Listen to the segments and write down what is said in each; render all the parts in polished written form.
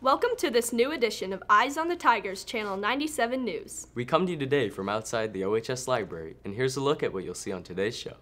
Welcome to this new edition of Eyes on the Tigers, Channel 97 News. We come to you today from outside the OHS library, and here's a look at what you'll see on today's show.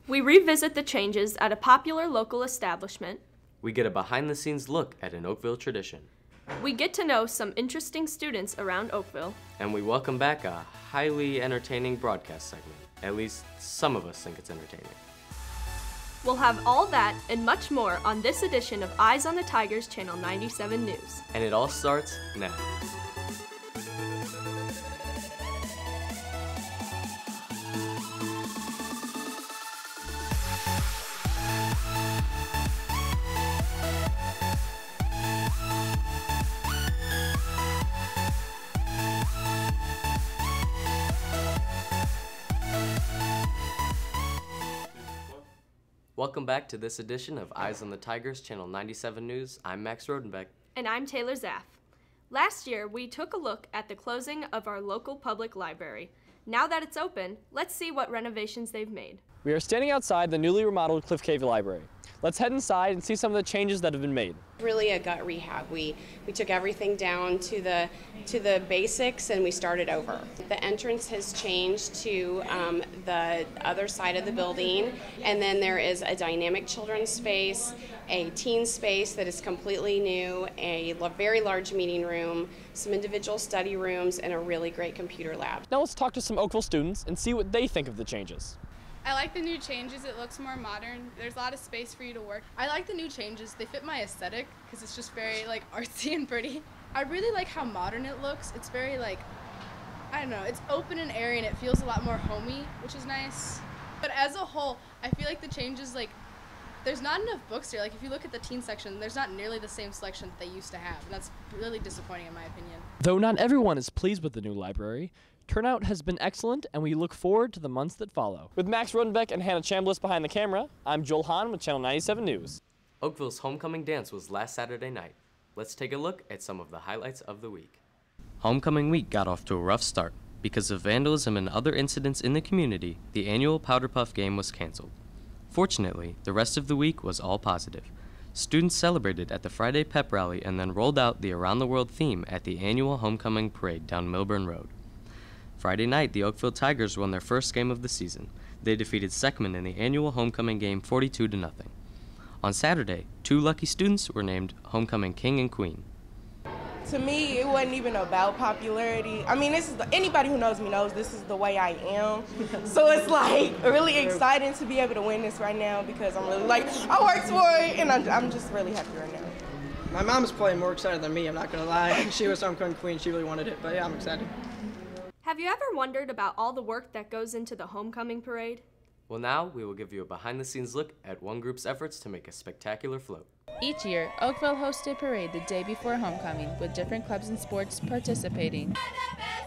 We revisit the changes at a popular local establishment. We get a behind-the-scenes look at an Oakville tradition. We get to know some interesting students around Oakville. And we welcome back a highly entertaining broadcast segment. At least some of us think it's entertaining. We'll have all that and much more on this edition of Eyes on the Tigers, Channel 97 News. And it all starts now. Welcome back to this edition of Eyes on the Tigers, Channel 97 News. I'm Max Rodenbeck. And I'm Taylor Zaff. Last year, we took a look at the closing of our local public library. Now that it's open, let's see what renovations they've made. We are standing outside the newly remodeled Cliff Cave Library. Let's head inside and see some of the changes that have been made. Really a gut rehab. We took everything down to the basics and we started over. The entrance has changed to the other side of the building, and then there is a dynamic children's space, a teen space that is completely new, a very large meeting room, some individual study rooms, and a really great computer lab. Now let's talk to some Oakville students and see what they think of the changes. I like the new changes. It looks more modern. There's a lot of space for you to work. I like the new changes. They fit my aesthetic because it's just very artsy and pretty. I really like how modern it looks. It's very I don't know, it's open and airy and it feels a lot more homey, which is nice. But as a whole, I feel like the changes, there's not enough books here. If you look at the teen section, there's not nearly the same selection that they used to have, and that's really disappointing in my opinion. Though not everyone is pleased with the new library, turnout has been excellent, and we look forward to the months that follow. With Max Rodenbeck and Hannah Chambliss behind the camera, I'm Joel Hahn with Channel 97 News. Oakville's homecoming dance was last Saturday night. Let's take a look at some of the highlights of the week. Homecoming week got off to a rough start. Because of vandalism and other incidents in the community, the annual Powder Puff game was canceled. Fortunately, the rest of the week was all positive. Students celebrated at the Friday pep rally and then rolled out the Around the World theme at the annual homecoming parade down Milburn Road. Friday night, the Oakville Tigers won their first game of the season. They defeated Seckman in the annual homecoming game 42-0. On Saturday, two lucky students were named Homecoming King and Queen. To me, it wasn't even about popularity. I mean, anybody who knows me knows this is the way I am. So it's really exciting to be able to win this right now because I'm really I worked for it and I'm just really happy right now. My mom's probably more excited than me, I'm not gonna lie. She was homecoming queen, she really wanted it, but yeah, I'm excited. Have you ever wondered about all the work that goes into the homecoming parade? Well, now we will give you a behind-the-scenes look at one group's efforts to make a spectacular float. Each year, Oakville hosts a parade the day before homecoming with different clubs and sports participating.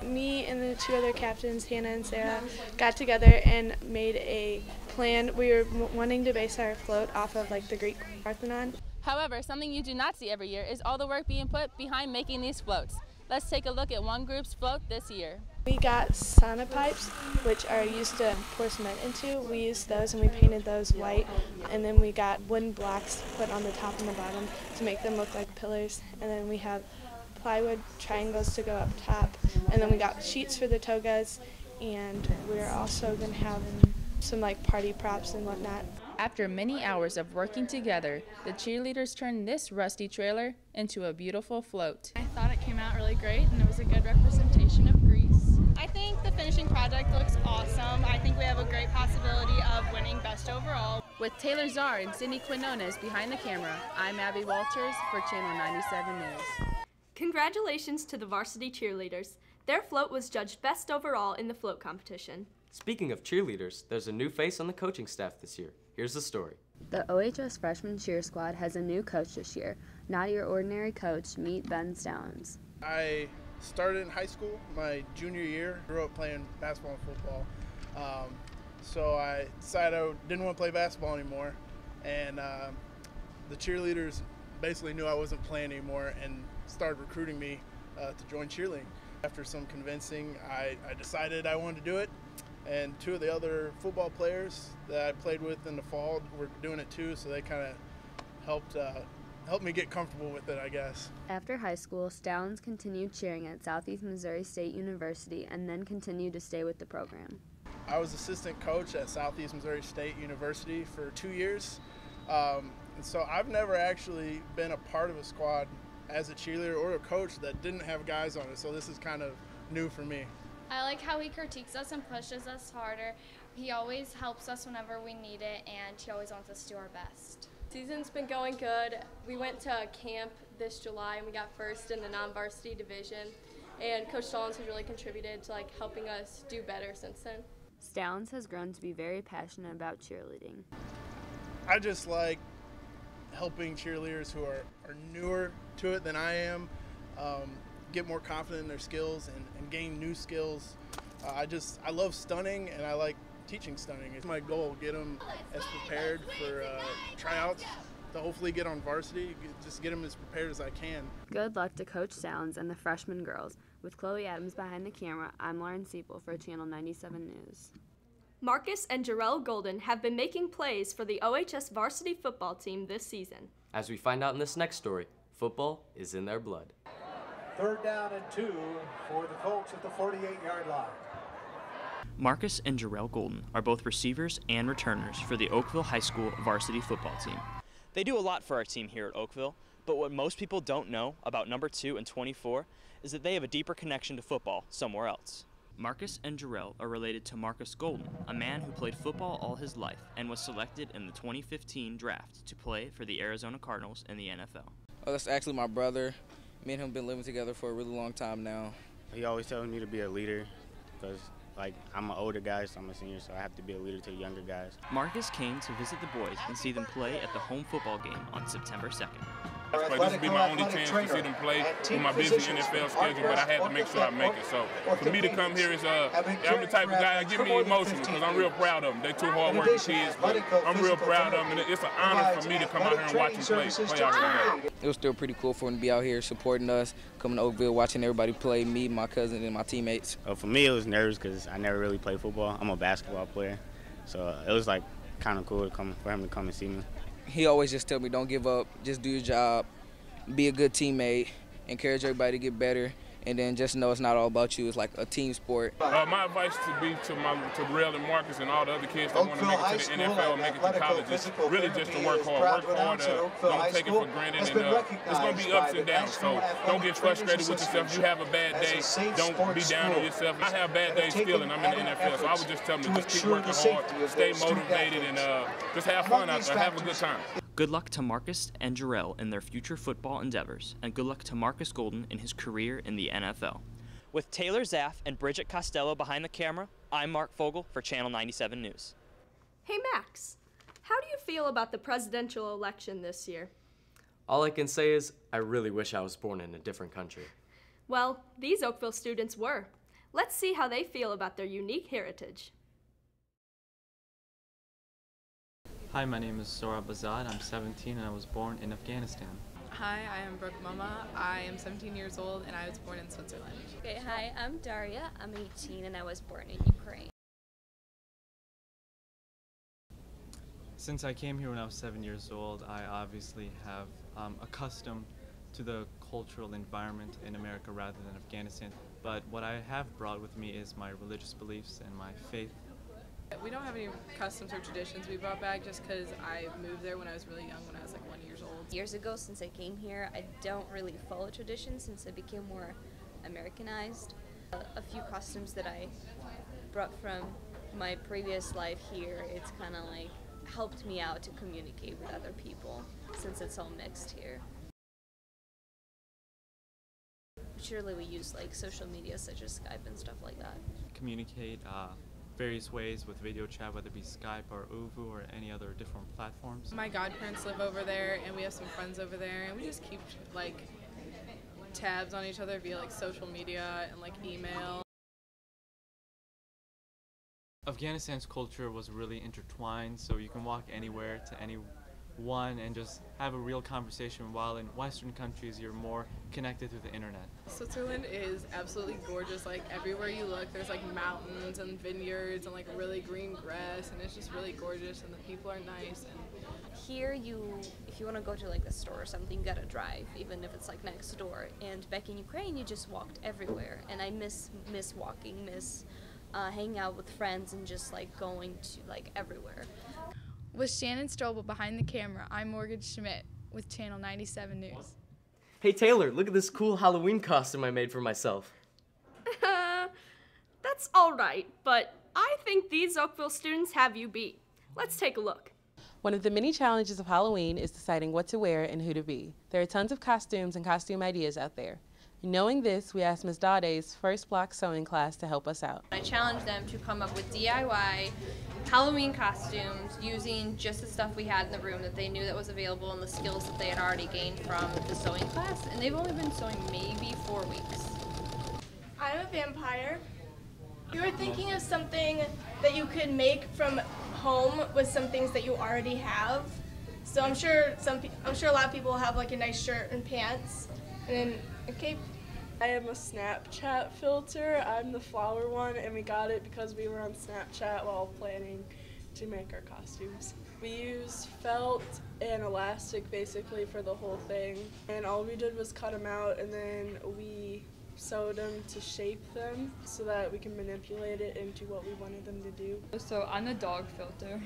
Me and the two other captains, Hannah and Sarah, got together and made a plan. We were wanting to base our float off of the Greek Parthenon. However, something you do not see every year is all the work being put behind making these floats. Let's take a look at one group's float this year. We got sauna pipes, which are used to pour cement into. We used those and we painted those white, and then we got wooden blocks put on the top and the bottom to make them look like pillars, and then we have plywood triangles to go up top, and then we got sheets for the togas, and we're also going to have some party props and whatnot. After many hours of working together, the cheerleaders turned this rusty trailer into a beautiful float. I thought it came out really great and it was a good representation of Greece. I think the finishing project looks awesome. I think we have a great possibility of winning best overall. With Taylor Czar and Sydney Quinones behind the camera, I'm Abby Walters for Channel 97 News. Congratulations to the varsity cheerleaders. Their float was judged best overall in the float competition. Speaking of cheerleaders, there's a new face on the coaching staff this year. Here's the story. The OHS freshman cheer squad has a new coach this year. Not your ordinary coach, meet Ben Stallings. I started in high school, my junior year. Grew up playing basketball and football. So I decided I didn't want to play basketball anymore. And the cheerleaders basically knew I wasn't playing anymore and started recruiting me to join cheerleading. After some convincing, I decided I wanted to do it. And two of the other football players that I played with in the fall were doing it too, so they kind of helped helped me get comfortable with it, I guess. After high school, Stallings continued cheering at Southeast Missouri State University and then continued to stay with the program. I was assistant coach at Southeast Missouri State University for 2 years. And so I've never actually been a part of a squad as a cheerleader or a coach that didn't have guys on it, so this is kind of new for me. I like how he critiques us and pushes us harder. He always helps us whenever we need it, and he always wants us to do our best. Season's been going good. We went to camp this July and we got first in the non-varsity division, and Coach Stallings has really contributed to helping us do better since then. Stallings has grown to be very passionate about cheerleading. I just like helping cheerleaders who are newer to it than I am get more confident in their skills and gain new skills. I love stunning, and I like teaching stunning. It's my goal, get them as prepared for tryouts to hopefully get on varsity, just get them as prepared as I can. Good luck to Coach Stallings and the freshman girls. With Chloe Adams behind the camera, I'm Lauren Siepel for Channel 97 News. Marcus and Jarrell Golden have been making plays for the OHS varsity football team this season. As we find out in this next story, football is in their blood. 3rd down and 2 for the Colts at the 48-yard line. Marcus and Jarrell Golden are both receivers and returners for the Oakville High School varsity football team. They do a lot for our team here at Oakville, but what most people don't know about number 2 and 24 is that they have a deeper connection to football somewhere else. Marcus and Jarrell are related to Marcus Golden, a man who played football all his life and was selected in the 2015 draft to play for the Arizona Cardinals in the NFL. Oh, that's actually my brother. Me and him have been living together for a really long time now. He always tells me to be a leader because, I'm an older guy, so I'm a senior, so I have to be a leader to the younger guys. Marcus came to visit the boys and see them play at the home football game on September 2nd. This will be my only chance to see them play with my busy NFL schedule, but I had to make sure I make it. So for me to come here is, I'm the type of guy that get me emotional because I'm real proud of them. They're 2 hard-working kids, but I'm real proud of them, and it's an honor for me to come out here and watch them play out here. It was still pretty cool for them to be out here supporting us, coming to Oakville, watching everybody play, me, my cousin, and my teammates. For me, it was nervous because I never really played football. I'm a basketball player, so it was kind of cool for him to come and see me. He always just tell me, don't give up, just do your job, be a good teammate, encourage everybody to get better, and then just know it's not all about you. It's like a team sport. My advice to Rel and Marcus and all the other kids that want to make it to the NFL and make it to college is really just to work hard. Don't take it for granted, and it's going to be ups and downs. So don't get frustrated with yourself. You have a bad day, don't be down on yourself. I have bad days still, and I'm in the NFL, so I would just tell them to just keep working hard, stay motivated, and just have fun out there, have a good time. Good luck to Marcus and Jarrell in their future football endeavors, and good luck to Marcus Golden in his career in the NFL. With Taylor Zaff and Bridget Costello behind the camera, I'm Mark Fogel for Channel 97 News. Hey Max, how do you feel about the presidential election this year? All I can say is, I really wish I was born in a different country. Well, these Oakville students were. Let's see how they feel about their unique heritage. Hi, my name is Sora Bazad. I'm 17 and I was born in Afghanistan. Hi, I am Brooke Mama. I am 17 years old and I was born in Switzerland. Okay, hi, I'm Daria. I'm 18 and I was born in Ukraine. Since I came here when I was 7 years old, I obviously have accustomed to the cultural environment in America rather than Afghanistan. But what I have brought with me is my religious beliefs and my faith. We don't have any customs or traditions we brought back just because I moved there when I was really young, when I was 1 year old. Years ago, since I came here, I don't really follow traditions since I became more Americanized. A few customs that I brought from my previous life here, it's kind of helped me out to communicate with other people since it's all mixed here. Surely we use social media such as Skype and stuff like that. Communicate various ways with video chat, whether it be Skype or Uvu or any other different platforms. My godparents live over there and we have some friends over there, and we just keep tabs on each other via social media and email. Afghanistan's culture was really intertwined, so you can walk anywhere to any one and just have a real conversation, while in Western countries you're more connected through the internet. Switzerland is absolutely gorgeous. Like everywhere you look, there's like mountains and vineyards and like really green grass, and it's just really gorgeous, and the people are nice. And here, if you want to go to like the store or something, you gotta drive, even if it's like next door. And back in Ukraine, you just walked everywhere, and I miss walking, hanging out with friends, and just like going to like everywhere. With Shannon Strobel behind the camera, I'm Morgan Schmidt with Channel 97 News. Hey Taylor, look at this cool Halloween costume I made for myself. That's all right, but I think these Oakville students have you beat. Let's take a look. One of the many challenges of Halloween is deciding what to wear and who to be. There are tons of costumes and costume ideas out there. Knowing this, we asked Ms. Dade's first block sewing class to help us out. I challenged them to come up with DIY Halloween costumes using just the stuff we had in the room that they knew that was available and the skills that they had already gained from the sewing class, and they've only been sewing maybe 4 weeks. I'm a vampire. You were thinking of something that you could make from home with some things that you already have. So I'm sure a lot of people have like a nice shirt and pants and then a cape. I am a Snapchat filter. I'm the flower one, and we got it because we were on Snapchat while planning to make our costumes. We used felt and elastic basically for the whole thing, and all we did was cut them out, and then we sewed them to shape them so that we can manipulate it into what we wanted them to do. So I'm the dog filter.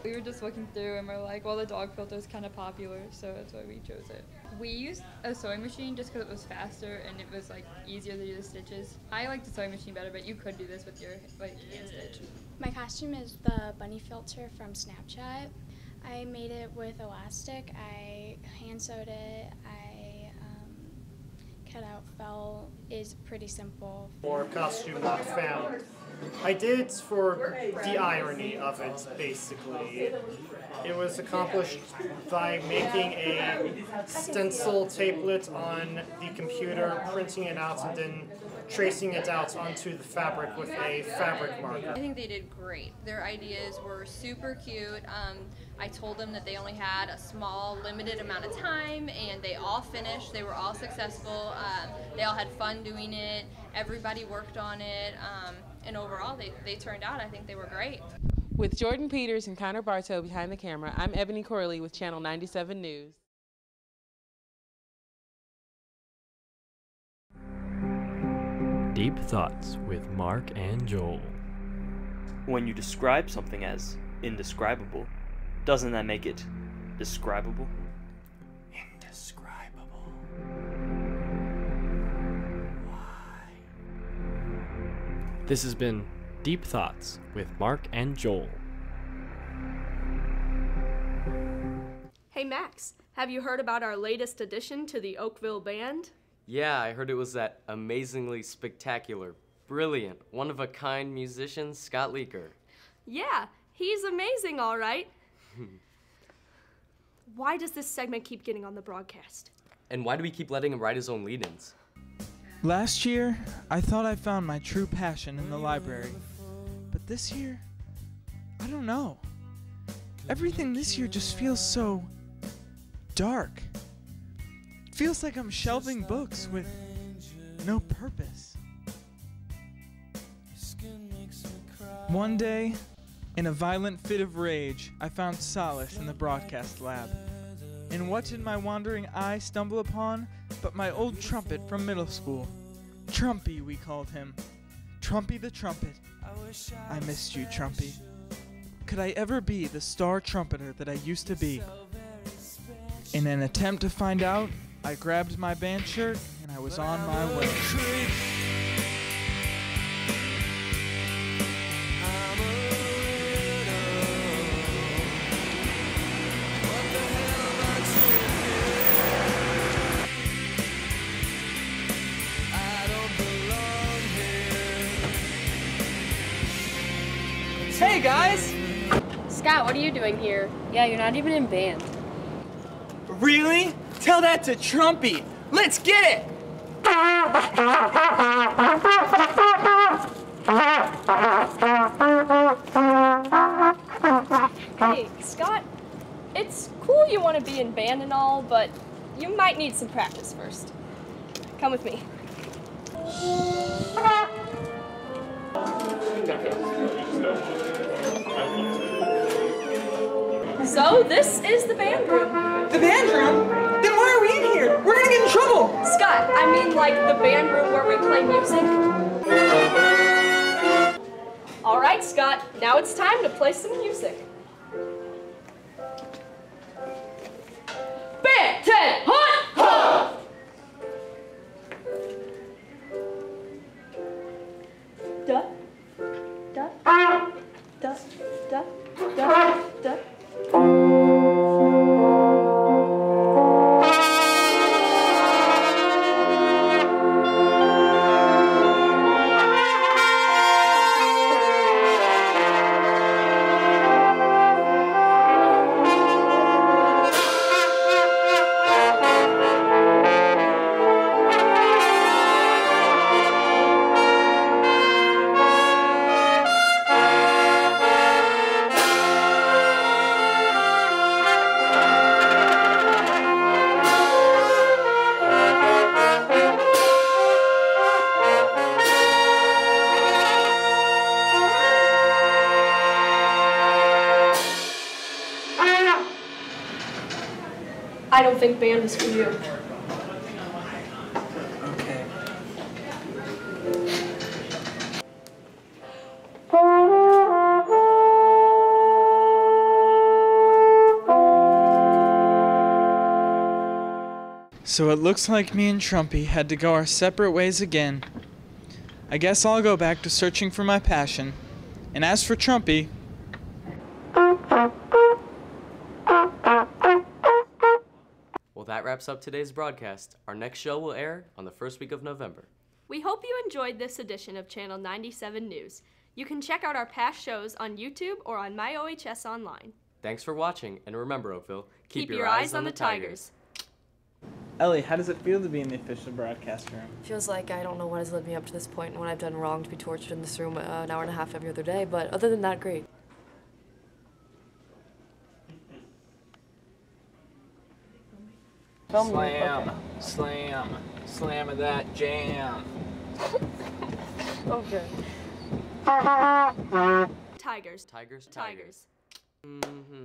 We were just looking through and we're like, well, the dog filter is kind of popular, so that's why we chose it. We used a sewing machine just because it was faster and it was like easier to do the stitches. I like the sewing machine better, but you could do this with your like hand stitch. My costume is the bunny filter from Snapchat. I made it with elastic. I hand sewed it. I cut out felt. Is pretty simple. Or costume not found. I did it for the irony of it, basically. It was accomplished by making a stencil tapelet on the computer, printing it out, and then tracing it out onto the fabric with a fabric marker. I think they did great. Their ideas were super cute. I told them that they only had a small, limited amount of time, and they all finished. They were all successful. They all had fun doing it. Everybody worked on it. And overall, they turned out, I think they were great. With Jordan Peters and Connor Bartow behind the camera, I'm Ebony Corley with Channel 97 News. Deep Thoughts with Mark and Joel. When you describe something as indescribable, doesn't that make it describable? Indescribable. This has been Deep Thoughts with Mark and Joel. Hey Max, have you heard about our latest addition to the Oakville band? Yeah, I heard it was that amazingly spectacular, brilliant, one-of-a-kind musician, Scott Leaker. Yeah, he's amazing, all right. Why does this segment keep getting on the broadcast? And why do we keep letting him write his own lead-ins? Last year, I thought I found my true passion in the library. But this year, I don't know. Everything this year just feels so dark. It feels like I'm shelving books with no purpose. One day, in a violent fit of rage, I found solace in the broadcast lab. And what did my wandering eye stumble upon but my old trumpet from middle school? Trumpy, we called him. Trumpy the trumpet. I missed you, Trumpy. Could I ever be the star trumpeter that I used to be? In an attempt to find out, I grabbed my band shirt and I was on my way. Hey guys! Scott, what are you doing here? Yeah, you're not even in band. Really? Tell that to Trumpy. Let's get it! Hey, Scott it's cool you want to be in band and all, but you might need some practice first. Come with me. So this is the band room. The band room? Then why are we in here? We're gonna get in trouble! Scott, I mean like the band room where we play music. All right, Scott, now it's time to play some music. Band 10, hot, hot! Da, da, da, da, da, da. I don't think band is for you. Okay. So it looks like me and Trumpy had to go our separate ways again. I guess I'll go back to searching for my passion. And as for Trumpy, Well, that wraps up today's broadcast. Our next show will air on the first week of November. We hope you enjoyed this edition of Channel 97 News. You can check out our past shows on YouTube or on MyOHS Online. Thanks for watching, and remember, Oakville, Keep your eyes on the Tigers. Ellie, how does it feel to be in the official broadcast room? Feels like I don't know what has led me up to this point and what I've done wrong to be tortured in this room an hour and a half every other day, but other than that, great. Slam, slam, slam of that jam. Okay. Tigers. Tigers. Tigers. Mm-hmm.